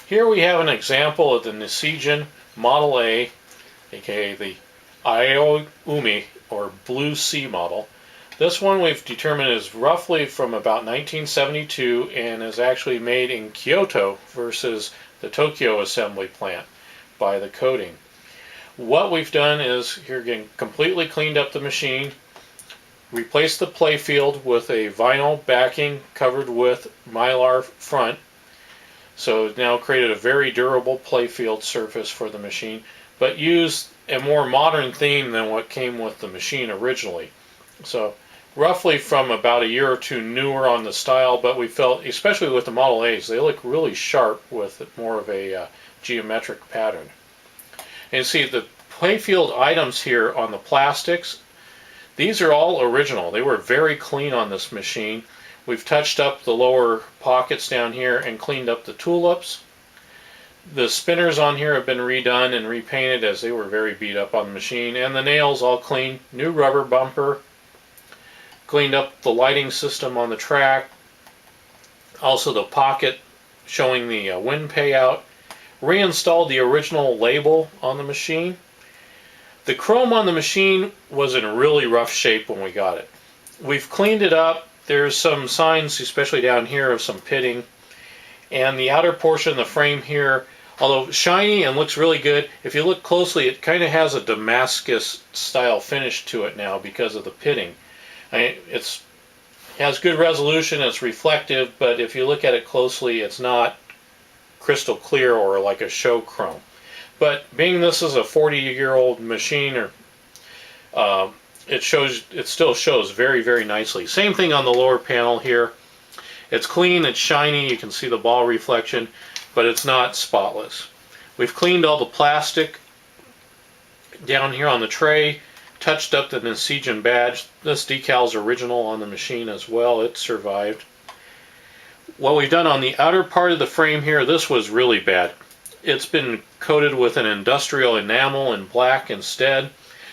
Here we have an example of the Nishijin Model A, aka the Aoi Umi or Blue Sea model. This one we've determined is roughly from about 1972 and is actually made in Kyoto versus the Tokyo assembly plant by the coating. What we've done is here again completely cleaned up the machine, replaced the playfield with a vinyl backing covered with mylar front. So it's now created a very durable playfield surface for the machine, but used a more modern theme than what came with the machine originally. So roughly from about a year or two newer on the style, but we felt, especially with the Model A's, they look really sharp with more of a geometric pattern. And you see the playfield items here on the plastics, these are all original. They were very clean on this machine. We've touched up the lower pockets down here and cleaned up the tulips. The spinners on here have been redone and repainted as they were very beat up on the machine, and the nails all clean. New rubber bumper. Cleaned up the lighting system on the track. Also the pocket showing the wind payout. Reinstalled the original label on the machine. The chrome on the machine was in really rough shape when we got it. We've cleaned it up. There's some signs, especially down here, of some pitting. And the outer portion of the frame here, although shiny and looks really good, if you look closely, it kind of has a Damascus style finish to it now because of the pitting. It has good resolution, it's reflective, but if you look at it closely, it's not crystal clear or like a show chrome. But being this is a 40-year-old machine, it still shows very, very nicely. Same thing on the lower panel here. It's clean, it's shiny, you can see the ball reflection, but it's not spotless. We've cleaned all the plastic down here on the tray, touched up the Nishijin badge. This decal's original on the machine as well, it survived. What we've done on the outer part of the frame here, this was really bad. It's been coated with an industrial enamel in black instead,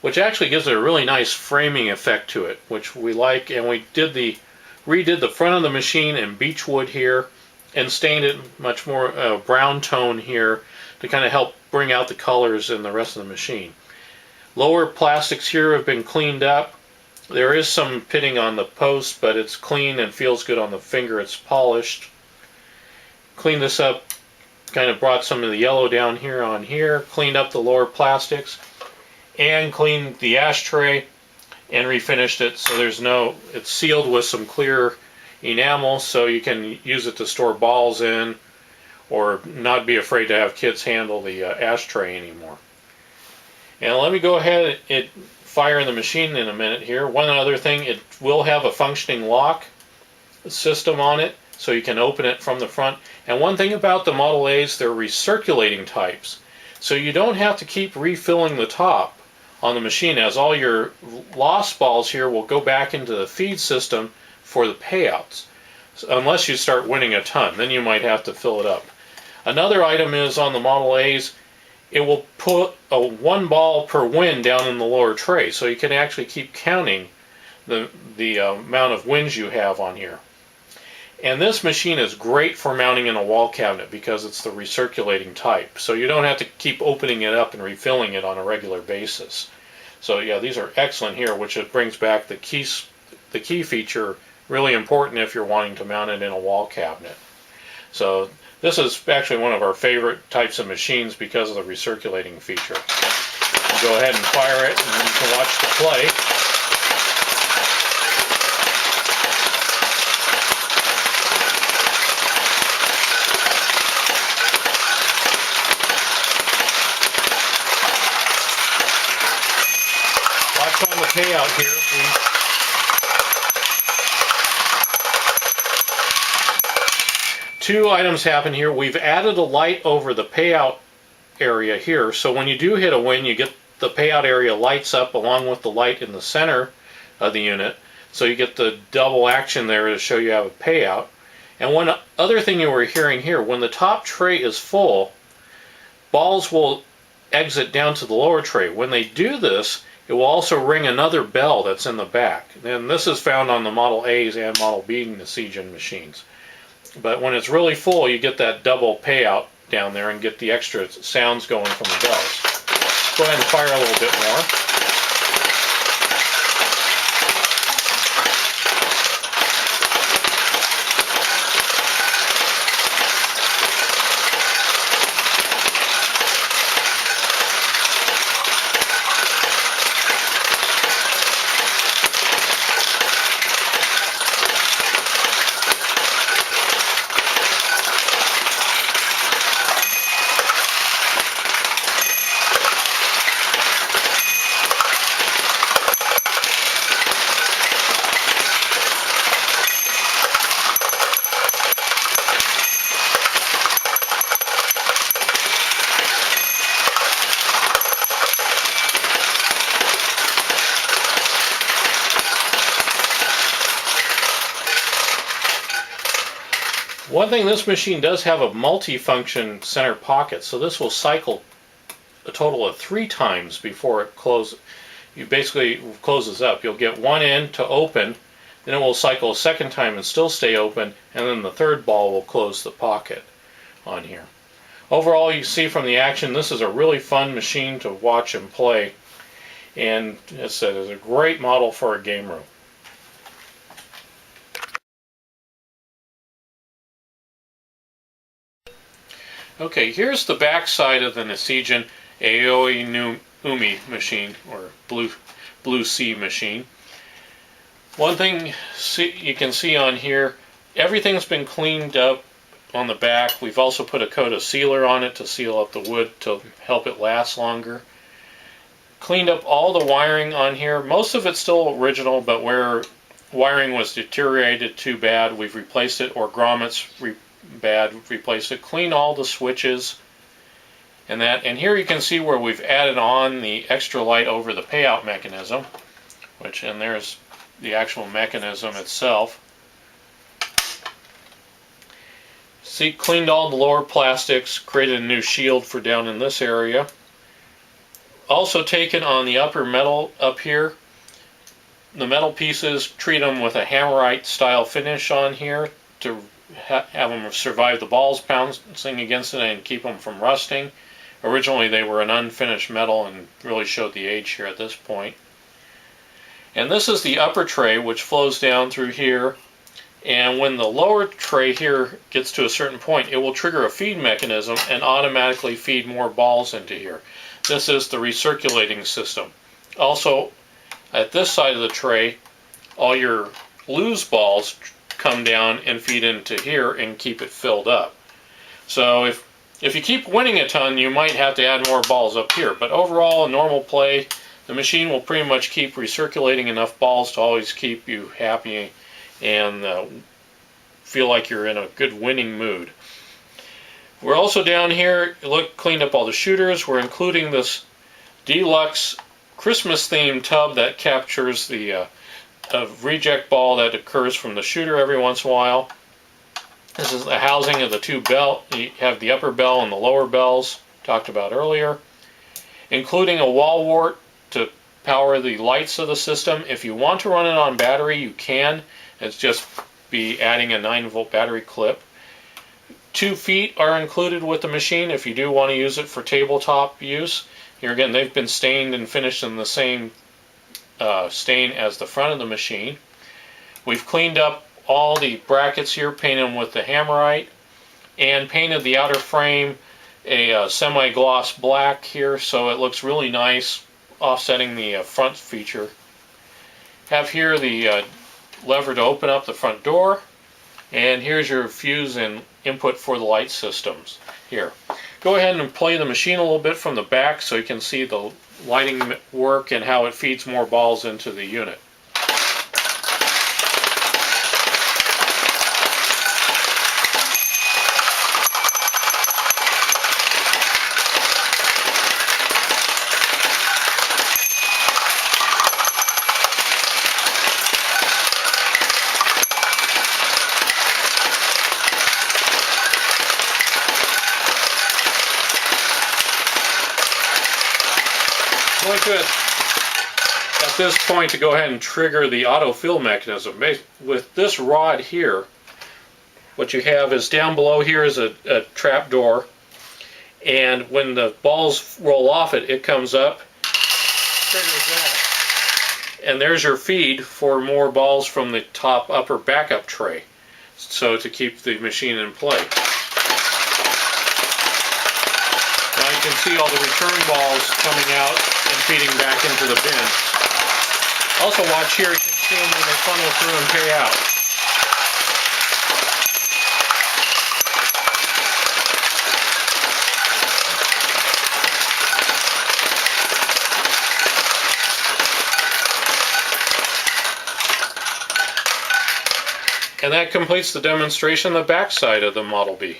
which actually gives it a really nice framing effect to it, which we like. And we redid the front of the machine in beechwood here and stained it much more brown tone here to kind of help bring out the colors in the rest of the machine. Lower plastics here have been cleaned up. There is some pitting on the post, but it's clean and feels good on the finger. It's polished. Cleaned this up, kind of brought some of the yellow down here on here, cleaned up the lower plastics, and cleaned the ashtray and refinished it so it's sealed with some clear enamel so you can use it to store balls in or not be afraid to have kids handle the ashtray anymore. And let me go ahead and fire the machine in a minute here. One other thing, it will have a functioning lock system on it so you can open it from the front. And one thing about the Model A's, they're recirculating types. So you don't have to keep refilling the top on the machine, as all your lost balls here will go back into the feed system for the payouts. So unless you start winning a ton, then you might have to fill it up. Another item is on the Model A's, it will put one ball per win down in the lower tray, so you can actually keep counting the amount of wins you have on here. And this machine is great for mounting in a wall cabinet because it's the recirculating type. So you don't have to keep opening it up and refilling it on a regular basis. So yeah, these are excellent here, which it brings back the key feature, really important if you're wanting to mount it in a wall cabinet. So this is actually one of our favorite types of machines because of the recirculating feature. Go ahead and fire it and you can watch the play. On the payout here, two items happen here. We've added a light over the payout area here, so when you do hit a win, you get the payout area lights up along with the light in the center of the unit, so you get the double action there to show you have a payout. And one other thing you were hearing here, when the top tray is full, balls will exit down to the lower tray. When they do this, it will also ring another bell that's in the back. And this is found on the Model A's and Model B Nishijin machines. But when it's really full, you get that double payout down there and get the extra sounds going from the bells. Go ahead and fire a little bit more. One thing, this machine does have a multi-function center pocket, so this will cycle a total of 3 times before it closes. You basically closes up. You'll get one end to open, then it will cycle a second time and still stay open, and then the third ball will close the pocket on here. Overall, you see from the action, this is a really fun machine to watch and play, and as I said, it's a great model for a game room. Okay, here's the back side of the Nishijin Aoi Umi machine, or Blue Sea machine. One thing you can see on here, everything's been cleaned up on the back. We've also put a coat of sealer on it to seal up the wood to help it last longer. Cleaned up all the wiring on here. Most of it's still original, but where wiring was deteriorated too bad, we've replaced it, or grommets replace it. Clean all the switches and that. And here you can see where we've added on the extra light over the payout mechanism, and there's the actual mechanism itself. See, cleaned all the lower plastics, created a new shield for down in this area. Also taken on the upper metal up here, the metal pieces, treat them with a hammerite style finish on here to have them survive the balls bouncing against it and keep them from rusting. Originally they were an unfinished metal and really showed the age here at this point. And this is the upper tray, which flows down through here, and when the lower tray here gets to a certain point, it will trigger a feed mechanism and automatically feed more balls into here. This is the recirculating system. Also, at this side of the tray, all your loose balls come down and feed into here and keep it filled up. So if you keep winning a ton, you might have to add more balls up here. But overall, in normal play, the machine will pretty much keep recirculating enough balls to always keep you happy and feel like you're in a good winning mood. We're also down here, cleaned up all the shooters. We're including this deluxe Christmas themed tub that captures the reject ball that occurs from the shooter every once in a while. This is the housing of the two bells. You have the upper bell and the lower bells, talked about earlier. Including a wall wart to power the lights of the system. If you want to run it on battery, you can. It's just be adding a 9-volt battery clip. 2 feet are included with the machine if you do want to use it for tabletop use. Here again, they've been stained and finished in the same stain as the front of the machine. We've cleaned up all the brackets here, painted them with the hammerite, and painted the outer frame a semi-gloss black here, so it looks really nice, offsetting the front feature. Have here the lever to open up the front door, and here's your fuse and input for the light systems. Here, go ahead and play the machine a little bit from the back so you can see the lighting work and how it feeds more balls into the unit. Going to, at this point, to go ahead and trigger the autofill mechanism. With this rod here, what you have is down below here is a trap door, And when the balls roll off it, it comes up, triggers that. And there's your feed for more balls from the top upper backup tray. So to keep the machine in play. Now you can see all the return balls coming out and feeding back into the bin. Also watch here, you can see them when they funnel through and pay out. And that completes the demonstration of the backside of the Model B.